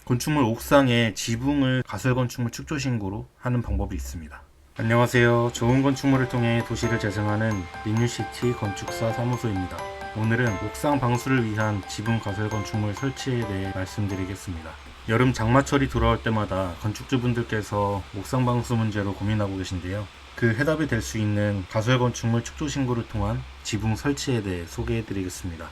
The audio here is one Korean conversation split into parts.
건축물 옥상에 지붕을 가설건축물 축조 신고로 하는 방법이 있습니다. 안녕하세요. 좋은 건축물을 통해 도시를 재생하는 리뉴시티 건축사 사무소입니다. 오늘은 옥상 방수를 위한 지붕 가설건축물 설치에 대해 말씀드리겠습니다. 여름 장마철이 돌아올 때마다 건축주분들께서 옥상 방수 문제로 고민하고 계신데요. 그 해답이 될 수 있는 가설건축물 축조 신고를 통한 지붕 설치에 대해 소개해 드리겠습니다.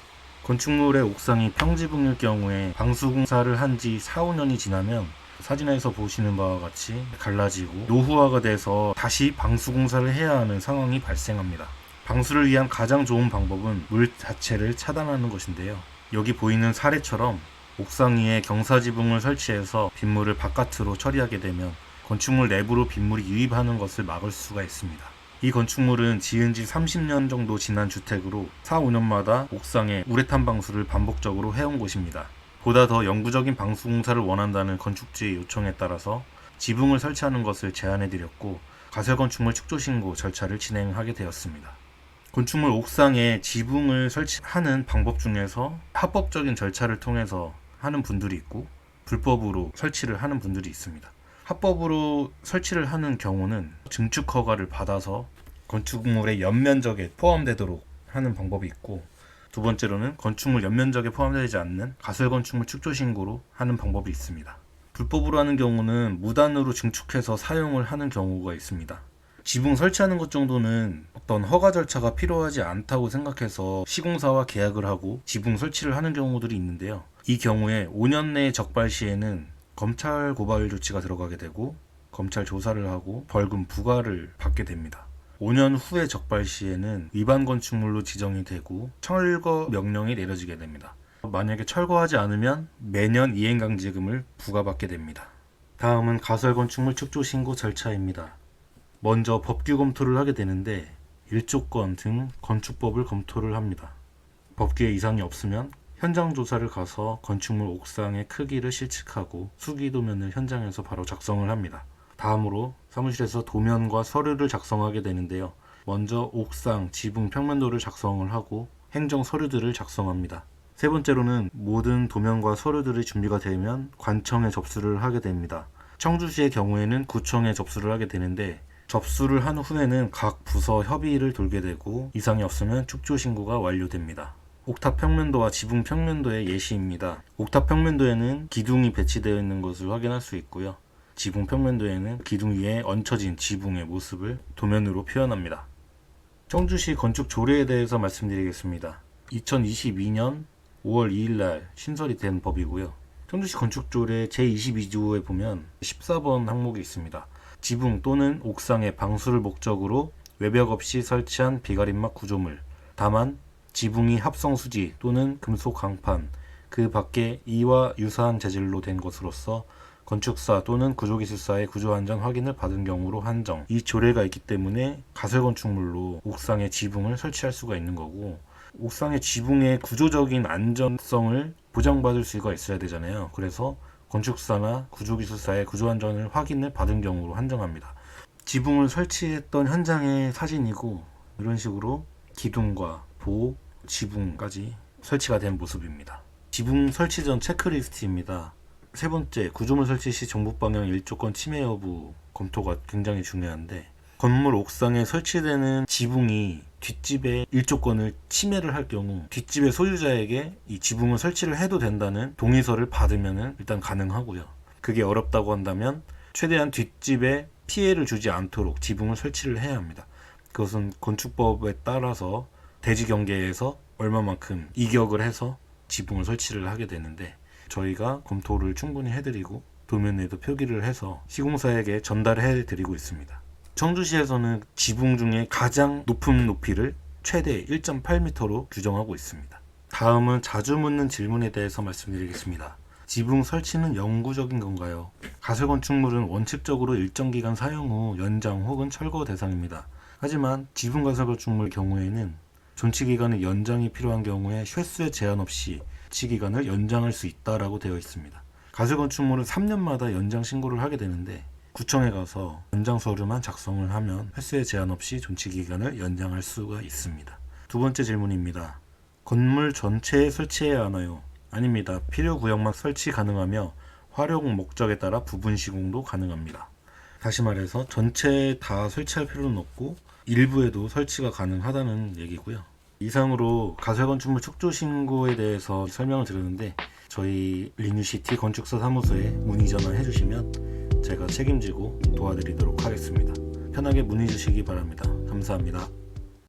건축물의 옥상이 평지붕일 경우에 방수공사를 한 지 4, 5년이 지나면 사진에서 보시는 바와 같이 갈라지고 노후화가 돼서 다시 방수공사를 해야 하는 상황이 발생합니다. 방수를 위한 가장 좋은 방법은 물 자체를 차단하는 것인데요. 여기 보이는 사례처럼 옥상 위에 경사지붕을 설치해서 빗물을 바깥으로 처리하게 되면 건축물 내부로 빗물이 유입하는 것을 막을 수가 있습니다. 이 건축물은 지은 지 30년 정도 지난 주택으로 4, 5년마다 옥상에 우레탄 방수를 반복적으로 해온 곳입니다. 보다 더 영구적인 방수 공사를 원한다는 건축주의 요청에 따라서 지붕을 설치하는 것을 제안해드렸고 가설건축물 축조 신고 절차를 진행하게 되었습니다. 건축물 옥상에 지붕을 설치하는 방법 중에서 합법적인 절차를 통해서 하는 분들이 있고 불법으로 설치를 하는 분들이 있습니다. 합법으로 설치를 하는 경우는 증축 허가를 받아서 건축물의 연면적에 포함되도록 하는 방법이 있고, 두 번째로는 건축물 연면적에 포함되지 않는 가설건축물 축조 신고로 하는 방법이 있습니다. 불법으로 하는 경우는 무단으로 증축해서 사용을 하는 경우가 있습니다. 지붕 설치하는 것 정도는 어떤 허가 절차가 필요하지 않다고 생각해서 시공사와 계약을 하고 지붕 설치를 하는 경우들이 있는데요. 이 경우에 5년 내에 적발 시에는 검찰 고발 조치가 들어가게 되고 검찰 조사를 하고 벌금 부과를 받게 됩니다. 5년 후에 적발 시에는 위반 건축물로 지정이 되고 철거 명령이 내려지게 됩니다. 만약에 철거하지 않으면 매년 이행강제금을 부과받게 됩니다. 다음은 가설건축물 축조 신고 절차입니다. 먼저 법규 검토를 하게 되는데 일조권 등 건축법을 검토를 합니다. 법규에 이상이 없으면 현장 조사를 가서 건축물 옥상의 크기를 실측하고 수기도면을 현장에서 바로 작성을 합니다. 다음으로 사무실에서 도면과 서류를 작성하게 되는데요. 먼저 옥상, 지붕 평면도를 작성을 하고 행정 서류들을 작성합니다. 세 번째로는 모든 도면과 서류들이 준비가 되면 관청에 접수를 하게 됩니다. 청주시의 경우에는 구청에 접수를 하게 되는데 접수를 한 후에는 각 부서 협의를 돌게 되고 이상이 없으면 축조 신고가 완료됩니다. 옥탑 평면도와 지붕 평면도의 예시입니다. 옥탑 평면도에는 기둥이 배치되어 있는 것을 확인할 수 있고요. 지붕 평면도에는 기둥 위에 얹혀진 지붕의 모습을 도면으로 표현합니다. 청주시 건축 조례에 대해서 말씀드리겠습니다. 2022년 5월 2일날 신설이 된 법이고요. 청주시 건축 조례 제22조에 보면 14번 항목이 있습니다. 지붕 또는 옥상의 방수를 목적으로 외벽 없이 설치한 비가림막 구조물, 다만 지붕이 합성수지 또는 금속 강판, 그 밖에 이와 유사한 재질로 된 것으로서 건축사 또는 구조기술사의 구조안전 확인을 받은 경우로 한정. 이 조례가 있기 때문에 가설건축물로 옥상에 지붕을 설치할 수가 있는 거고, 옥상의 지붕의 구조적인 안전성을 보장받을 수가 있어야 되잖아요. 그래서 건축사나 구조기술사의 구조안전을 확인을 받은 경우로 한정합니다. 지붕을 설치했던 현장의 사진이고, 이런 식으로 기둥과 보, 지붕까지 설치가 된 모습입니다. 지붕 설치 전 체크리스트입니다. 세 번째, 구조물 설치 시 정부 방향 일조권 침해 여부 검토가 굉장히 중요한데, 건물 옥상에 설치되는 지붕이 뒷집의 일조권을 침해를 할 경우 뒷집의 소유자에게 이 지붕을 설치를 해도 된다는 동의서를 받으면 일단 가능하고요. 그게 어렵다고 한다면 최대한 뒷집에 피해를 주지 않도록 지붕을 설치를 해야 합니다. 그것은 건축법에 따라서 대지 경계에서 얼마만큼 이격을 해서 지붕을 설치를 하게 되는데, 저희가 검토를 충분히 해드리고 도면에도 표기를 해서 시공사에게 전달해 드리고 있습니다. 청주시에서는 지붕 중에 가장 높은 높이를 최대 1.8m로 규정하고 있습니다. 다음은 자주 묻는 질문에 대해서 말씀드리겠습니다. 지붕 설치는 영구적인 건가요? 가설건축물은 원칙적으로 일정 기간 사용 후 연장 혹은 철거 대상입니다. 하지만 지붕 가설건축물 경우에는 존치기간의 연장이 필요한 경우에 횟수에 제한 없이 존치기간을 연장할 수 있다라고 되어 있습니다. 가설건축물은 3년마다 연장 신고를 하게 되는데 구청에 가서 연장 서류만 작성을 하면 횟수에 제한 없이 존치기간을 연장할 수가 있습니다. 두 번째 질문입니다. 건물 전체에 설치해야 하나요? 아닙니다. 필요 구역만 설치 가능하며 활용 목적에 따라 부분 시공도 가능합니다. 다시 말해서 전체 다 설치할 필요는 없고 일부에도 설치가 가능하다는 얘기고요. 이상으로 가설건축물 축조 신고에 대해서 설명을 드렸는데 저희 리뉴시티 건축사 사무소에 문의 전화해 주시면 제가 책임지고 도와드리도록 하겠습니다. 편하게 문의 주시기 바랍니다. 감사합니다.